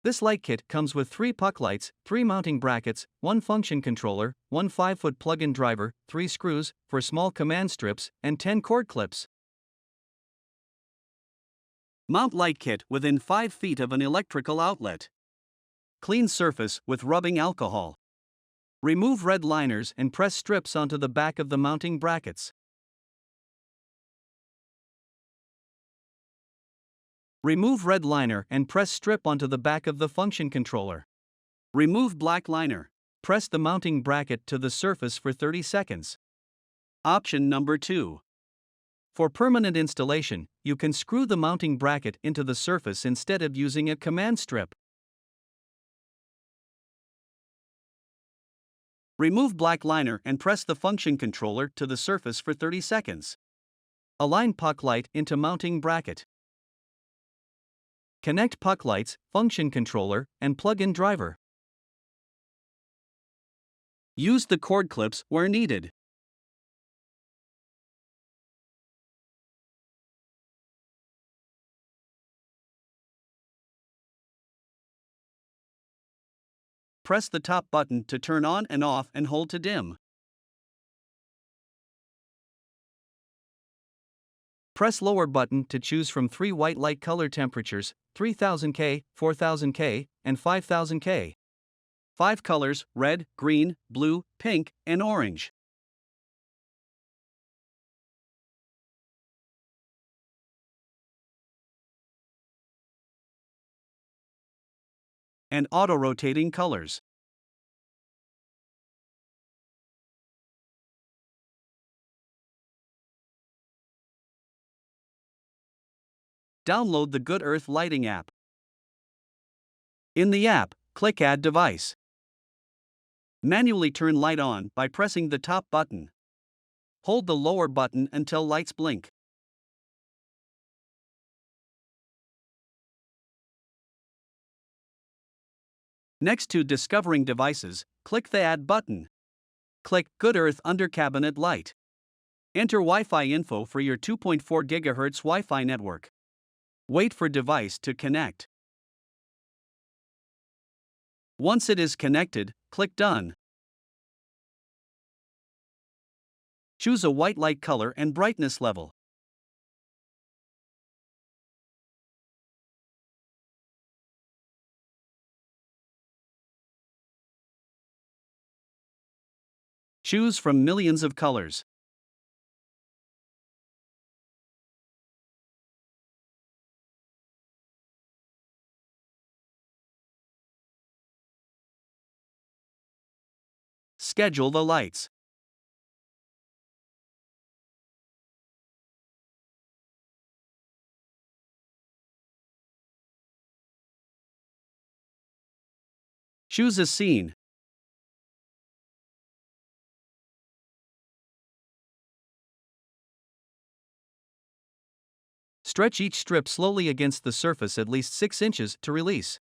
This light kit comes with 3 puck lights, 3 mounting brackets, 1 function controller, 1 5-foot plug-in driver, 3 screws for small command strips, and 10 cord clips. Mount light kit within 5 feet of an electrical outlet. Clean surface with rubbing alcohol. Remove red liners and press strips onto the back of the mounting brackets. Remove red liner and press strip onto the back of the function controller. Remove black liner. Press the mounting bracket to the surface for 30 seconds. Option number 2. For permanent installation, you can screw the mounting bracket into the surface instead of using a command strip. Remove black liner and press the function controller to the surface for 30 seconds. Align puck light into mounting bracket. Connect puck lights, function controller, and plug-in driver. Use the cord clips where needed. Press the top button to turn on and off and hold to dim. Press lower button to choose from 3 white light color temperatures, 3000K, 4000K, and 5000K. 5 colors: red, green, blue, pink, and orange. And auto-rotating colors. Download the Good Earth Lighting app. In the app, click Add Device. Manually turn light on by pressing the top button. Hold the lower button until lights blink. Next to Discovering Devices, click the Add button. Click Good Earth under Cabinet Light. Enter Wi-Fi info for your 2.4 GHz Wi-Fi network. Wait for device to connect. Once it is connected, click Done. Choose a white light color and brightness level. Choose from millions of colors. Schedule the lights. Choose a scene. Stretch each strip slowly against the surface at least 6 inches to release.